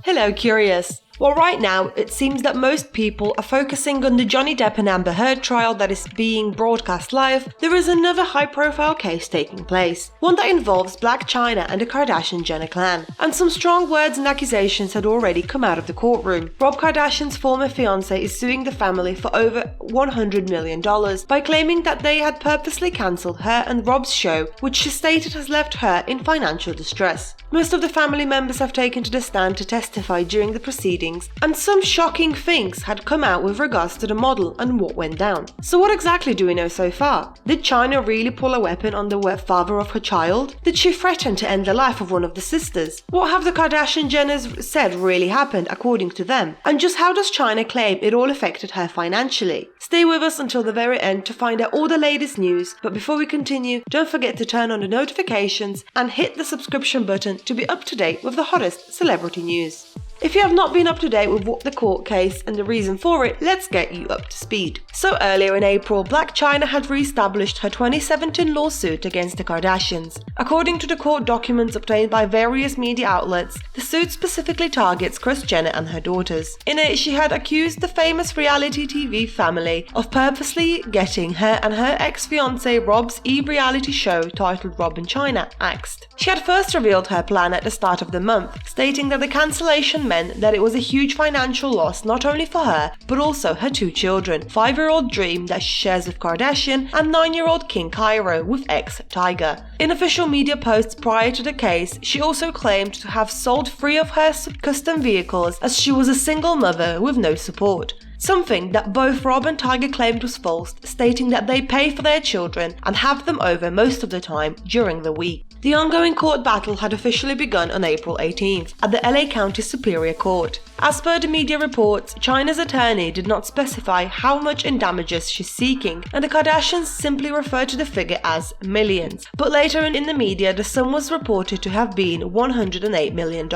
Hello, Curious. Well, right now, it seems that most people are focusing on the Johnny Depp and Amber Heard trial that is being broadcast live. There is another high-profile case taking place, one that involves Blac Chyna and the Kardashian-Jenner clan, and some strong words and accusations had already come out of the courtroom. Rob Kardashian's former fiancé is suing the family for over $100 million by claiming that they had purposely cancelled her and Rob's show, which she stated has left her in financial distress. Most of the family members have taken to the stand to testify during the proceedings, and some shocking things had come out with regards to the model and what went down. So what exactly do we know so far? Did Chyna really pull a weapon on the father of her child? Did she threaten to end the life of one of the sisters? What have the Kardashian-Jenners said really happened according to them? And just how does Chyna claim it all affected her financially? Stay with us until the very end to find out all the latest news, but before we continue, don't forget to turn on the notifications and hit the subscription button to be up to date with the hottest celebrity news. If you have not been up to date with what the court case and the reason for it, let's get you up to speed. So earlier in April, Blac Chyna had re-established her 2017 lawsuit against the Kardashians. According to the court documents obtained by various media outlets, the suit specifically targets Kris Jenner and her daughters. In it, she had accused the famous reality TV family of purposely getting her and her ex-fiancé Rob's reality show titled Rob and Chyna axed. She had first revealed her plan at the start of the month, stating that the cancellation meant that it was a huge financial loss not only for her, but also her two children, 5-year-old Dream that she shares with Kardashian and 9-year-old King Cairo with ex-Tiger. In official media posts prior to the case, she also claimed to have sold 3 of her custom vehicles as she was a single mother with no support. Something that both Rob and Tiger claimed was false, stating that they pay for their children and have them over most of the time during the week. The ongoing court battle had officially begun on April 18th at the LA County Superior Court. As per the media reports, Chyna's attorney did not specify how much in damages she's seeking, and the Kardashians simply referred to the figure as millions. But later in the media, the sum was reported to have been $108 million.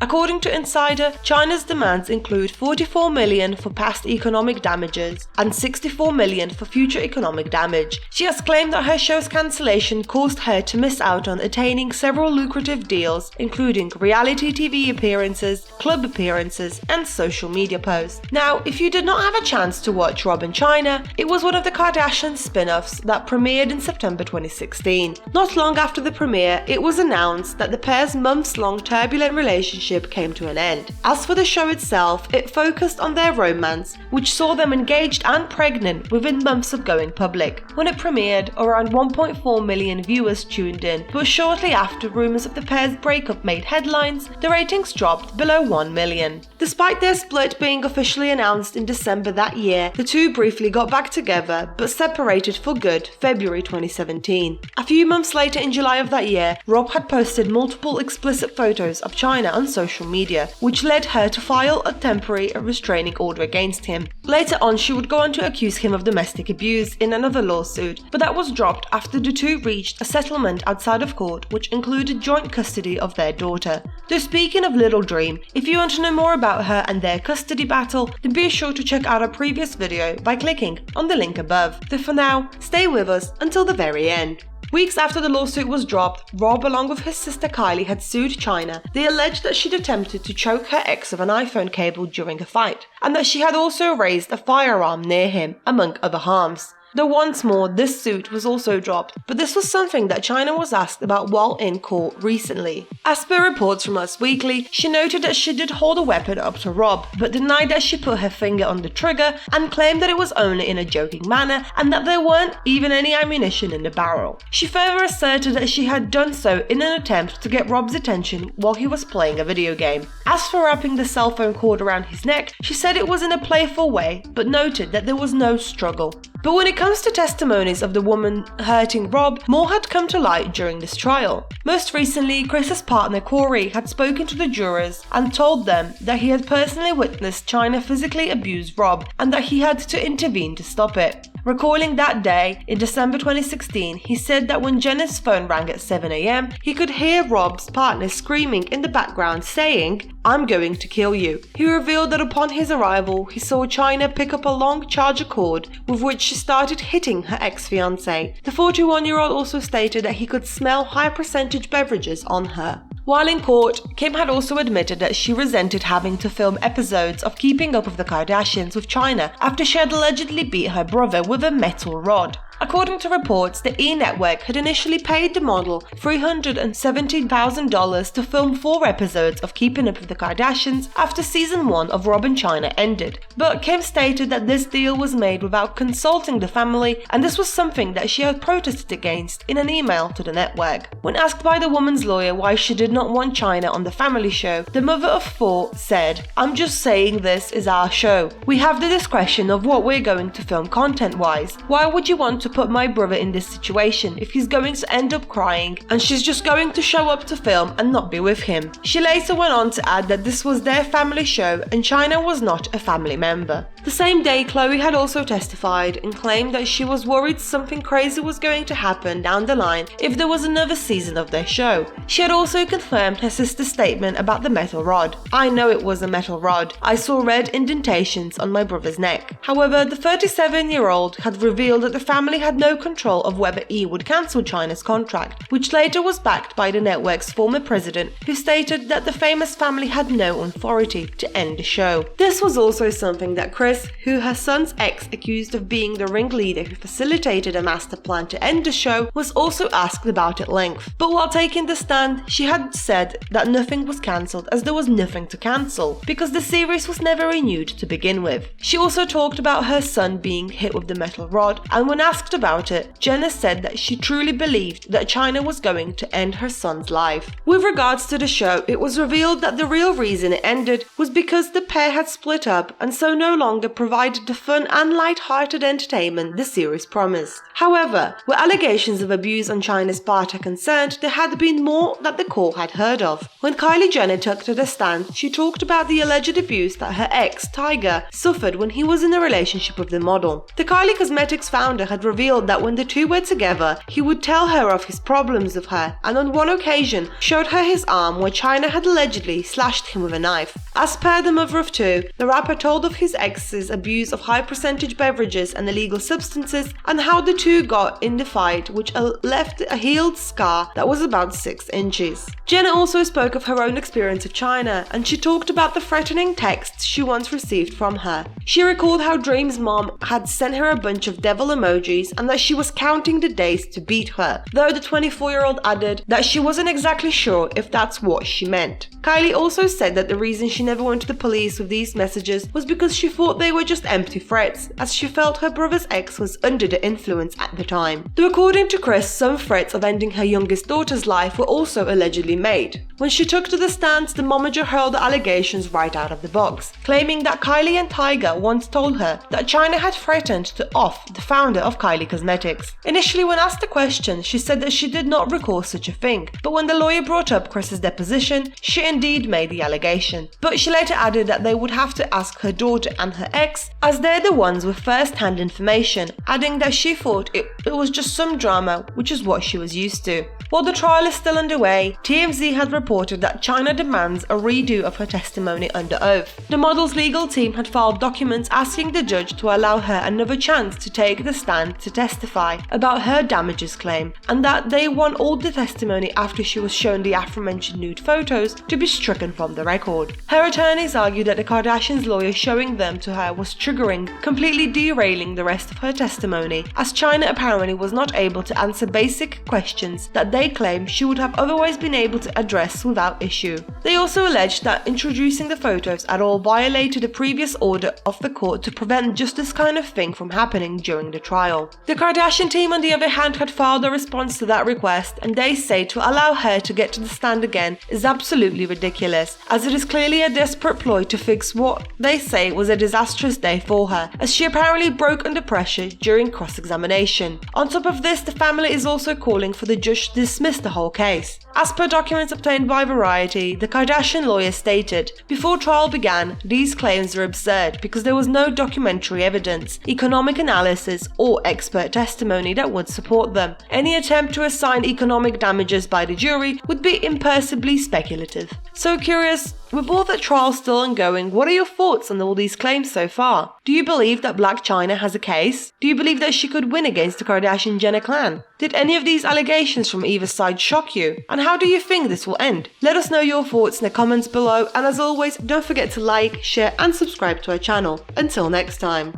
According to Insider, Chyna's demands include $44 million for past economic damages and $64 million for future economic damage. She has claimed that her show's cancellation caused her to miss out on attaining several lucrative deals, including reality TV appearances, club appearances, and social media posts. Now, if you did not have a chance to watch Rob and Chyna, it was one of the Kardashian spin-offs that premiered in September 2016. Not long after the premiere, it was announced that the pair's months-long turbulent relationship came to an end. As for the show itself, it focused on their romance, which saw them engaged and pregnant within months of going public. When it premiered, around 1.4 million viewers tuned in, but shortly after rumors of the pair's breakup made headlines, the ratings dropped below 1 million. Despite their split being officially announced in December that year, the two briefly got back together but separated for good February 2017. A few months later in July of that year, Rob had posted multiple explicit photos of Chyna on social media, which led her to file a temporary restraining order against him. Later on, she would go on to accuse him of domestic abuse in another lawsuit, but that was dropped after the two reached a settlement outside of court which included joint custody of their daughter. Though speaking of Little Dream, if you want to know more about her and their custody battle, then be sure to check out our previous video by clicking on the link above. But for now, stay with us until the very end. Weeks after the lawsuit was dropped, Rob along with his sister Kylie had sued Chyna. They alleged that she'd attempted to choke her ex with an iPhone cable during a fight, and that she had also raised a firearm near him, among other harms. Though once more, this suit was also dropped, but this was something that Chyna was asked about while in court recently. As per reports from Us Weekly, she noted that she did hold a weapon up to Rob, but denied that she put her finger on the trigger and claimed that it was only in a joking manner and that there weren't even any ammunition in the barrel. She further asserted that she had done so in an attempt to get Rob's attention while he was playing a video game. As for wrapping the cell phone cord around his neck, she said it was in a playful way, but noted that there was no struggle. But when it comes to testimonies of the woman hurting Rob, more had come to light during this trial. Most recently, Kris's partner Corey had spoken to the jurors and told them that he had personally witnessed Chyna physically abuse Rob and that he had to intervene to stop it. Recalling that day, in December 2016, he said that when Jenner's phone rang at 7 a.m, he could hear Rob's partner screaming in the background saying, "I'm going to kill you." He revealed that upon his arrival, he saw Chyna pick up a long charger cord with which she started hitting her ex-fiancé. The 41-year-old also stated that he could smell high-percentage beverages on her. While in court, Kim had also admitted that she resented having to film episodes of Keeping Up with the Kardashians with Chyna after she had allegedly beat her brother with a metal rod. According to reports, the E! Network had initially paid the model $370,000 to film 4 episodes of Keeping Up with the Kardashians after season 1 of Rob and Chyna ended. But Kim stated that this deal was made without consulting the family, and this was something that she had protested against in an email to the network. When asked by the woman's lawyer why she did not want Chyna on the family show, the mother of 4 said, "I'm just saying this is our show. We have the discretion of what we're going to film content-wise. Why would you want to put my brother in this situation if he's going to end up crying and she's just going to show up to film and not be with him?" She later went on to add that this was their family show and Chyna was not a family member. The same day, Khloe had also testified and claimed that she was worried something crazy was going to happen down the line if there was another season of their show. She had also confirmed her sister's statement about the metal rod. "I know it was a metal rod. I saw red indentations on my brother's neck." However, the 37-year-old had revealed that the family had no control of whether E! would cancel Chyna's contract, which later was backed by the network's former president, who stated that the famous family had no authority to end the show. This was also something that Kris, who her son's ex accused of being the ringleader who facilitated a master plan to end the show, was also asked about at length. But while taking the stand, she had said that nothing was cancelled as there was nothing to cancel, because the series was never renewed to begin with. She also talked about her son being hit with the metal rod, and when asked about it, Jenna said that she truly believed that Chyna was going to end her son's life. With regards to the show, it was revealed that the real reason it ended was because the pair had split up and so no longer provided the fun and light-hearted entertainment the series promised. However, where allegations of abuse on Chyna's part are concerned, there had been more that the court had heard of. When Kylie Jenner took to the stand, she talked about the alleged abuse that her ex, Tyga, suffered when he was in a relationship with the model. The Kylie Cosmetics founder had revealed that when the two were together, he would tell her of his problems with her, and on one occasion showed her his arm where Chyna had allegedly slashed him with a knife. As per the mother of 2, the rapper told of his ex's abuse of high-percentage beverages and illegal substances, and how the two got in the fight, which left a healed scar that was about 6 inches. Jenna also spoke of her own experience with Chyna, and she talked about the threatening texts she once received from her. She recalled how Dream's mom had sent her a bunch of devil emojis and that she was counting the days to beat her, though the 24-year-old added that she wasn't exactly sure if that's what she meant. Kylie also said that the reason she never went to the police with these messages was because she thought they were just empty threats, as she felt her brother's ex was under the influence at the time. Though according to Kris, some threats of ending her youngest daughter's life were also allegedly made. When she took to the stand, the momager hurled the allegations right out of the box, claiming that Kylie and Tyga once told her that Chyna had threatened to off the founder of Kylie Cosmetics. Initially, when asked the question, she said that she did not recall such a thing, but when the lawyer brought up Kris's deposition, she indeed made the allegation. But she later added that they would have to ask her daughter and her ex, as they're the ones with first-hand information, adding that she thought it was just some drama, which is what she was used to. While the trial is still underway, TMZ had reported that Chyna demands a redo of her testimony under oath. The model's legal team had filed documents asking the judge to allow her another chance to take the stand to testify about her damages claim, and that they want all the testimony after she was shown the aforementioned nude photos to be stricken from the record. Her attorneys argued that the Kardashians' lawyer showing them to her was triggering, completely derailing the rest of her testimony, as Chyna apparently was not able to answer basic questions that they claim she would have otherwise been able to address without issue. They also alleged that introducing the photos at all violated a previous order of the court to prevent just this kind of thing from happening during the trial. The Kardashian team, on the other hand, had filed a response to that request, and they say to allow her to get to the stand again is absolutely ridiculous, as it is clearly a desperate ploy to fix what they say was a disastrous day for her, as she apparently broke under pressure during cross-examination. On top of this, the family is also calling for the judge to dismiss the whole case. As per documents obtained by Variety, the Kardashian lawyer stated, "Before trial began, these claims were absurd because there was no documentary evidence, economic analysis, or expert testimony that would support them. Any attempt to assign economic damages by the jury would be impossibly speculative." So curious, With all the trials still ongoing, what are your thoughts on all these claims so far? Do you believe that Blac Chyna has a case? Do you believe that she could win against the Kardashian-Jenner clan? Did any of these allegations from either side shock you? And how do you think this will end? Let us know your thoughts in the comments below, and as always, don't forget to like, share and subscribe to our channel. Until next time.